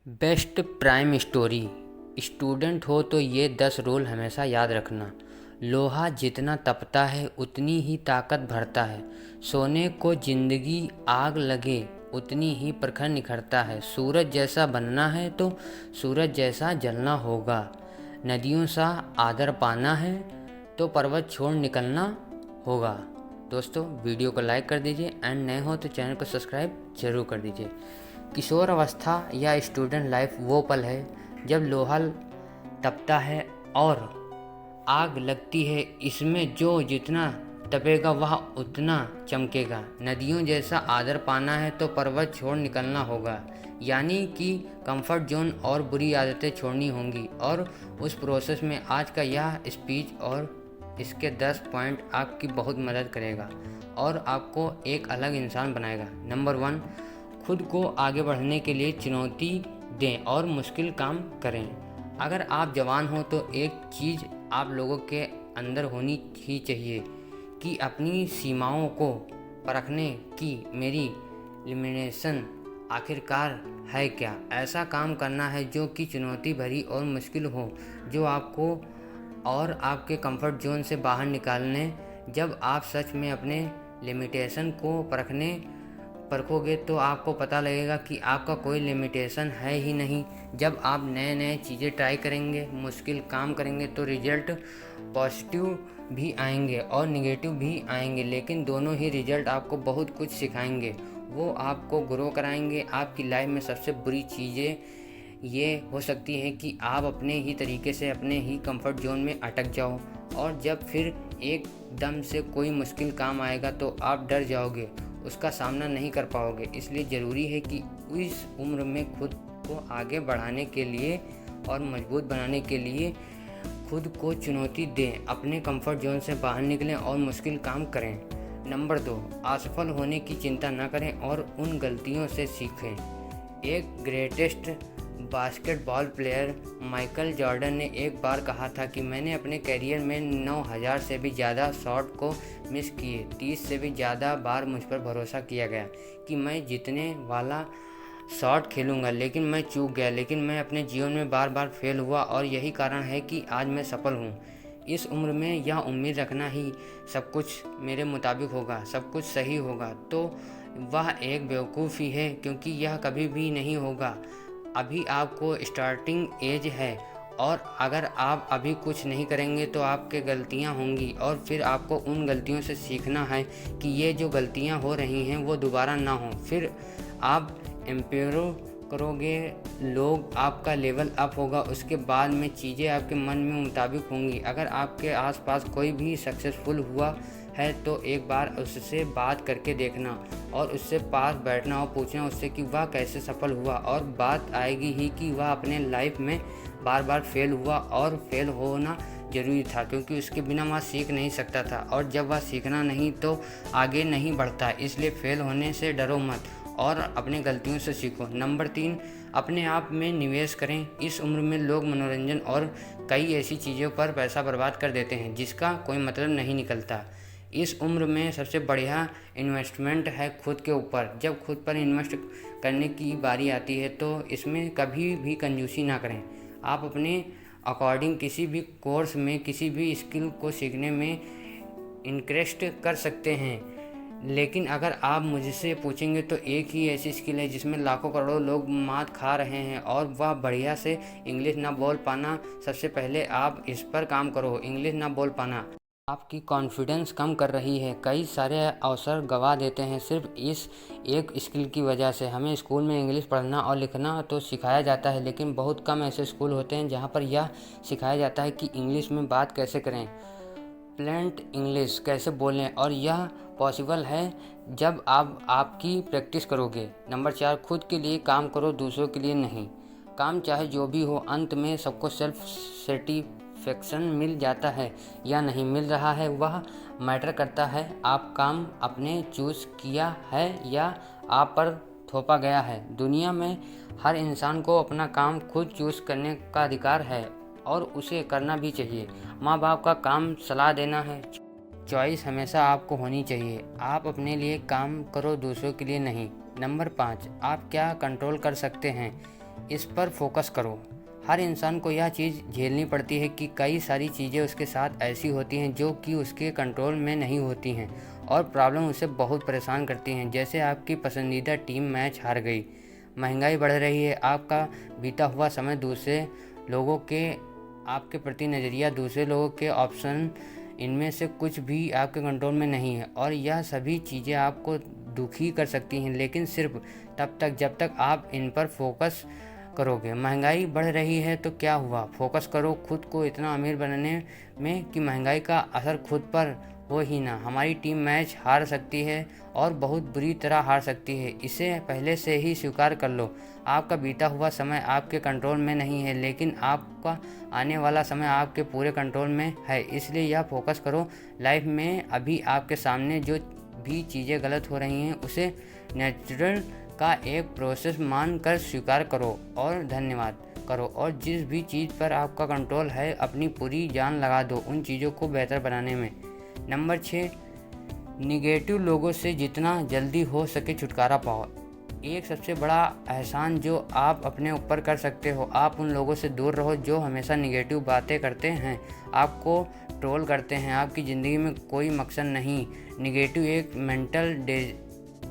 Best prime story. Student हो तो ये 10 रूल हमेशा याद रखना। लोहा जितना तपता है उतनी ही ताकत भरता है। सोने को जिंदगी आग लगे उतनी ही प्रखर निखरता है। सूरज जैसा बनना है तो सूरज जैसा जलना होगा। नदियों सा आदर पाना है तो पर्वत छोड़ निकलना होगा। दोस्तों, वीडियो को लाइक कर दीजिए एंड नए हो तो चैनल को सब्सक्राइब जरूर कर दीजिए। किशोर अवस्था या स्टूडेंट लाइफ वो पल है जब लोहा तपता है और आग लगती है। इसमें जो जितना तपेगा वह उतना चमकेगा। नदियों जैसा आदर पाना है तो पर्वत छोड़ निकलना होगा। यानी कि कंफर्ट जोन और बुरी आदतें छोड़नी होंगी। और उस प्रोसेस में आज का यह स्पीच और इसके 10 पॉइंट आपकी बहुत मदद करेगा और आपको एक अलग इंसान बनाएगा। नंबर 1, खुद को आगे बढ़ने के लिए चुनौती दें और मुश्किल काम करें। अगर आप जवान हो तो एक चीज़ आप लोगों के अंदर होनी ही चाहिए कि अपनी सीमाओं को परखने की मेरी लिमिटेशन आखिरकार है क्या। ऐसा काम करना है जो कि चुनौती भरी और मुश्किल हो, जो आपको और आपके कंफर्ट जोन से बाहर निकालने। जब आप सच में अपने लिमिटेशन को परखोगे तो आपको पता लगेगा कि आपका कोई लिमिटेशन है ही नहीं। जब आप नए नए चीज़ें ट्राई करेंगे, मुश्किल काम करेंगे तो रिजल्ट पॉजिटिव भी आएंगे और नेगेटिव भी आएंगे, लेकिन दोनों ही रिजल्ट आपको बहुत कुछ सिखाएंगे। वो आपको ग्रो कराएंगे। आपकी लाइफ में सबसे बुरी चीज़ें ये हो सकती है कि आप अपने ही तरीके से अपने ही कंफर्ट जोन में अटक जाओ और जब फिर एकदम से कोई मुश्किल काम आएगा तो आप डर जाओगे, उसका सामना नहीं कर पाओगे। इसलिए ज़रूरी है कि इस उम्र में खुद को आगे बढ़ाने के लिए और मजबूत बनाने के लिए खुद को चुनौती दें, अपने कंफर्ट जोन से बाहर निकलें और मुश्किल काम करें। नंबर 2, असफल होने की चिंता न करें और उन गलतियों से सीखें। एक greatest basketball player Michael Jordan ने एक बार कहा था कि मैंने अपने करियर में 9000 से भी ज़्यादा शॉट को मिस किए। 30 से भी ज़्यादा बार मुझ पर भरोसा किया गया कि मैं जीतने वाला शॉट खेलूंगा, लेकिन मैं चूक गया। लेकिन मैं अपने जीवन में बार बार फेल हुआ और यही कारण है कि आज मैं सफल हूँ। इस उम्र में यह उम्मीद रखना ही सब कुछ मेरे मुताबिक होगा, सब कुछ सही होगा, तो वह एक बेवकूफ़ी है, क्योंकि यह कभी भी नहीं होगा। अभी आपको स्टार्टिंग एज है और अगर आप अभी कुछ नहीं करेंगे तो आपके गलतियां होंगी और फिर आपको उन गलतियों से सीखना है कि ये जो गलतियां हो रही हैं वो दोबारा ना हो। फिर आप इम्प्रूव करोगे, लोग आपका लेवल अप होगा, उसके बाद में चीज़ें आपके मन में मुताबिक होंगी। अगर आपके आसपास कोई भी सक्सेसफुल हुआ है तो एक बार उससे बात करके देखना और उससे पास बैठना और पूछना उससे कि वह कैसे सफल हुआ, और बात आएगी ही कि वह अपने लाइफ में बार बार फेल हुआ और फेल होना ज़रूरी था, क्योंकि उसके बिना वह सीख नहीं सकता था और जब वह सीखना नहीं तो आगे नहीं बढ़ता। इसलिए फेल होने से डरो मत और अपने गलतियों से सीखो। नंबर 3, अपने आप में निवेश करें। इस उम्र में लोग मनोरंजन और कई ऐसी चीज़ों पर पैसा बर्बाद कर देते हैं जिसका कोई मतलब नहीं निकलता। इस उम्र में सबसे बढ़िया इन्वेस्टमेंट है खुद के ऊपर। जब खुद पर इन्वेस्ट करने की बारी आती है तो इसमें कभी भी कंजूसी ना करें। आप अपने अकॉर्डिंग किसी भी कोर्स में किसी भी स्किल को सीखने में इंटरेस्ट कर सकते हैं, लेकिन अगर आप मुझसे पूछेंगे तो एक ही ऐसी स्किल है जिसमें लाखों करोड़ों लोग मात खा रहे हैं और वह बढ़िया से इंग्लिश ना बोल पाना। सबसे पहले आप इस पर काम करो। इंग्लिश ना बोल पाना आपकी कॉन्फिडेंस कम कर रही है। कई सारे अवसर गंवा देते हैं सिर्फ इस एक स्किल की वजह से। हमें स्कूल में इंग्लिश पढ़ना और लिखना तो सिखाया जाता है, लेकिन बहुत कम ऐसे स्कूल होते हैं जहां पर यह सिखाया जाता है कि इंग्लिश में बात कैसे करें, फ्लुएंट इंग्लिश कैसे बोलें, और यह पॉसिबल है जब आप आपकी प्रैक्टिस करोगे। नंबर 4, खुद के लिए काम करो, दूसरों के लिए नहीं। काम चाहे जो भी हो, अंत में सबको सेल्फ सेटिस्फेक्शन मिल जाता है या नहीं मिल रहा है वह मैटर करता है। आप काम अपने चूज़ किया है या आप पर थोपा गया है। दुनिया में हर इंसान को अपना काम खुद चूज़ करने का अधिकार है और उसे करना भी चाहिए। माँ बाप का काम सलाह देना है, चॉइस हमेशा आपको होनी चाहिए। आप अपने लिए काम करो, दूसरों के लिए नहीं। नंबर 5, आप क्या कंट्रोल कर सकते हैं। इस पर फोकस करो। हर इंसान को यह चीज़ झेलनी पड़ती है कि कई सारी चीज़ें उसके साथ ऐसी होती हैं जो कि उसके कंट्रोल में नहीं होती हैं और प्रॉब्लम उसे बहुत परेशान करती हैं। जैसे आपकी पसंदीदा टीम मैच हार गई, महंगाई बढ़ रही है, आपका बीता हुआ समय, दूसरे लोगों के आपके प्रति नज़रिया, दूसरे लोगों के ऑप्शन, इनमें से कुछ भी आपके कंट्रोल में नहीं है और यह सभी चीज़ें आपको दुखी कर सकती हैं, लेकिन सिर्फ तब तक जब तक आप इन पर फोकस करोगे। महंगाई बढ़ रही है तो क्या हुआ, फोकस करो खुद को इतना अमीर बनाने में कि महंगाई का असर खुद पर हो ही ना। हमारी टीम मैच हार सकती है और बहुत बुरी तरह हार सकती है, इसे पहले से ही स्वीकार कर लो। आपका बीता हुआ समय आपके कंट्रोल में नहीं है, लेकिन आपका आने वाला समय आपके पूरे कंट्रोल में है। इसलिए यह फोकस करो। लाइफ में अभी आपके सामने जो भी चीज़ें गलत हो रही हैं उसे नेचुरल का एक प्रोसेस मान कर स्वीकार करो और धन्यवाद करो, और जिस भी चीज़ पर आपका कंट्रोल है अपनी पूरी जान लगा दो उन चीज़ों को बेहतर बनाने में। नंबर 6, निगेटिव लोगों से जितना जल्दी हो सके छुटकारा पाओ। एक सबसे बड़ा एहसान जो आप अपने ऊपर कर सकते हो, आप उन लोगों से दूर रहो जो हमेशा निगेटिव बातें करते हैं, आपको ट्रोल करते हैं। आपकी ज़िंदगी में कोई मकसद नहीं। निगेटिव एक मेंटल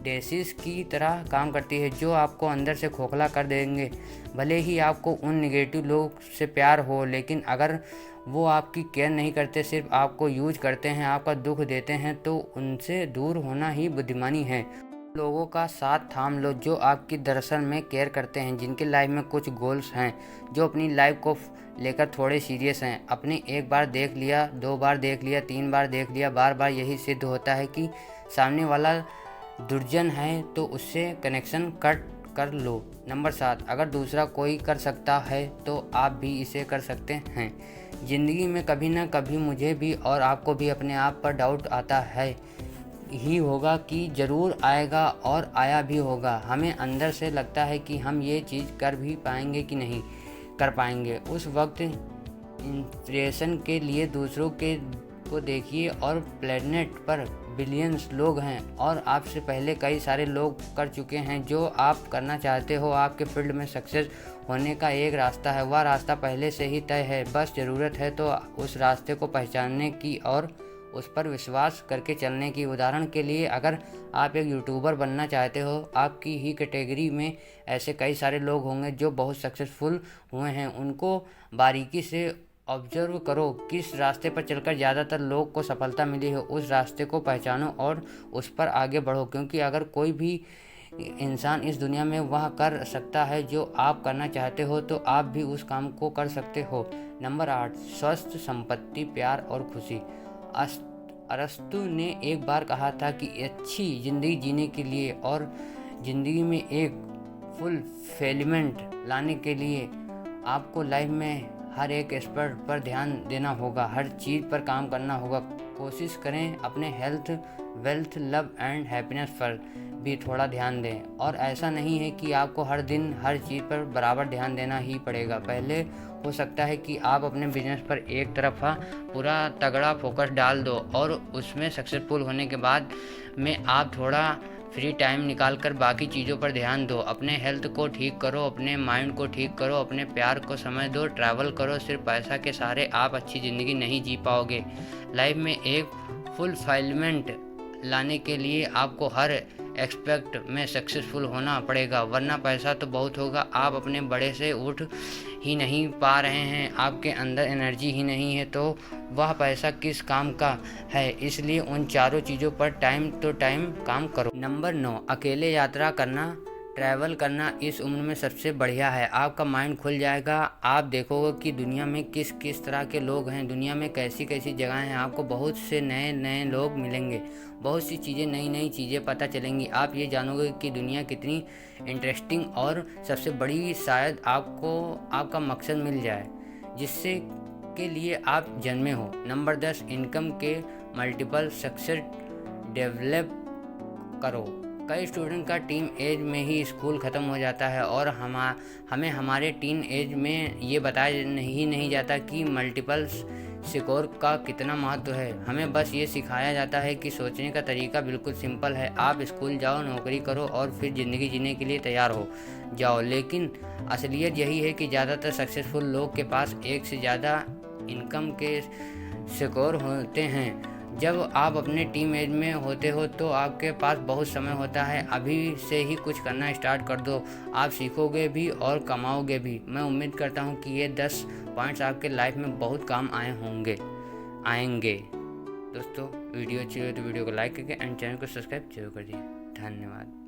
डिसीज़ की तरह काम करती है जो आपको अंदर से खोखला कर देंगे। भले ही आपको उन निगेटिव लोग से प्यार हो, लेकिन अगर वो आपकी केयर नहीं करते, सिर्फ आपको यूज करते हैं, आपका दुख देते हैं, तो उनसे दूर होना ही बुद्धिमानी है। लोगों का साथ थाम लो जो आपकी दरअसल में केयर करते हैं, जिनके लाइफ में कुछ गोल्स हैं, जो अपनी लाइफ को लेकर थोड़े सीरियस हैं। अपने एक बार देख लिया, 2 बार देख लिया, 3 बार देख लिया, बार बार यही सिद्ध होता है कि सामने वाला दुर्जन है तो उससे कनेक्शन कट कर लो। नंबर 7, अगर दूसरा कोई कर सकता है तो आप भी इसे कर सकते हैं। ज़िंदगी में कभी ना कभी मुझे भी और आपको भी अपने आप पर डाउट आता है ही होगा, कि ज़रूर आएगा और आया भी होगा। हमें अंदर से लगता है कि हम ये चीज़ कर भी पाएंगे कि नहीं कर पाएंगे। उस वक्त इंस्पिरेशन के लिए दूसरों के को देखिए, और प्लेनेट पर बिलियंस लोग हैं और आपसे पहले कई सारे लोग कर चुके हैं। जो आप करना चाहते हो, आपके फील्ड में सक्सेस होने का एक रास्ता है, वह रास्ता पहले से ही तय है। बस ज़रूरत है तो उस रास्ते को पहचानने की और उस पर विश्वास करके चलने की। उदाहरण के लिए, अगर आप एक यूट्यूबर बनना चाहते हो, आपकी ही कैटेगरी में ऐसे कई सारे लोग होंगे जो बहुत सक्सेसफुल हुए हैं। उनको बारीकी से ऑब्जर्व करो, किस रास्ते पर चलकर ज़्यादातर लोग को सफलता मिली है, उस रास्ते को पहचानो और उस पर आगे बढ़ो। क्योंकि अगर कोई भी इंसान इस दुनिया में वह कर सकता है जो आप करना चाहते हो, तो आप भी उस काम को कर सकते हो। नंबर 8, स्वस्थ संपत्ति, प्यार और खुशी। अरस्तु ने एक बार कहा था कि अच्छी ज़िंदगी जीने के लिए और ज़िंदगी में एक फुलफिलमेंट लाने के लिए आपको लाइफ में हर एक एस्पेक्ट पर ध्यान देना होगा, हर चीज़ पर काम करना होगा। कोशिश करें अपने health, wealth, love and happiness पर भी थोड़ा ध्यान दें। और ऐसा नहीं है कि आपको हर दिन हर चीज़ पर बराबर ध्यान देना ही पड़ेगा। पहले हो सकता है कि आप अपने बिजनेस पर एक तरफा पूरा तगड़ा फोकस डाल दो और उसमें सक्सेसफुल होने के बाद में आप थोड़ा फ्री टाइम निकाल कर बाकी चीज़ों पर ध्यान दो। अपने हेल्थ को ठीक करो, अपने माइंड को ठीक करो, अपने प्यार को समय दो, ट्रैवल करो। सिर्फ पैसा के सहारे आप अच्छी ज़िंदगी नहीं जी पाओगे। लाइफ में एक फुलफिलमेंट लाने के लिए आपको हर एक्सपेक्ट में सक्सेसफुल होना पड़ेगा, वरना पैसा तो बहुत होगा, आप अपने बड़े से उठ ही नहीं पा रहे हैं, आपके अंदर एनर्जी ही नहीं है, तो वह पैसा किस काम का है। इसलिए उन चारों चीज़ों पर टाइम टू टाइम काम करो। नंबर 9, अकेले यात्रा करना, ट्रैवल करना इस उम्र में सबसे बढ़िया है। आपका माइंड खुल जाएगा, आप देखोगे कि दुनिया में किस किस तरह के लोग हैं, दुनिया में कैसी कैसी जगहें हैं। आपको बहुत से नए नए लोग मिलेंगे, बहुत सी चीज़ें, नई नई चीज़ें पता चलेंगी। आप ये जानोगे कि दुनिया कितनी इंटरेस्टिंग, और सबसे बड़ी शायद आपको आपका मकसद मिल जाए जिससे के लिए आप जन्मे हो। नंबर 10, इनकम के मल्टीपल सक्सेस डेवलप करो। कई स्टूडेंट का टीन एज में ही स्कूल ख़त्म हो जाता है और हमें हमारे टीन एज में ये बताया नहीं जाता कि मल्टीपल्स स्कोर का कितना महत्व है। हमें बस ये सिखाया जाता है कि सोचने का तरीका बिल्कुल सिंपल है, आप स्कूल जाओ, नौकरी करो और फिर ज़िंदगी जीने के लिए तैयार हो जाओ। लेकिन असलियत यही है कि ज़्यादातर सक्सेसफुल लोग के पास एक से ज़्यादा इनकम के स्कोर होते हैं। जब आप अपने टीन एज में होते हो तो आपके पास बहुत समय होता है। अभी से ही कुछ करना स्टार्ट कर दो, आप सीखोगे भी और कमाओगे भी। मैं उम्मीद करता हूँ कि ये 10 पॉइंट्स आपके लाइफ में बहुत काम आएंगे। दोस्तों, वीडियो अच्छी हो तो वीडियो को लाइक करके एंड चैनल को सब्सक्राइब जरूर कर दिए। धन्यवाद।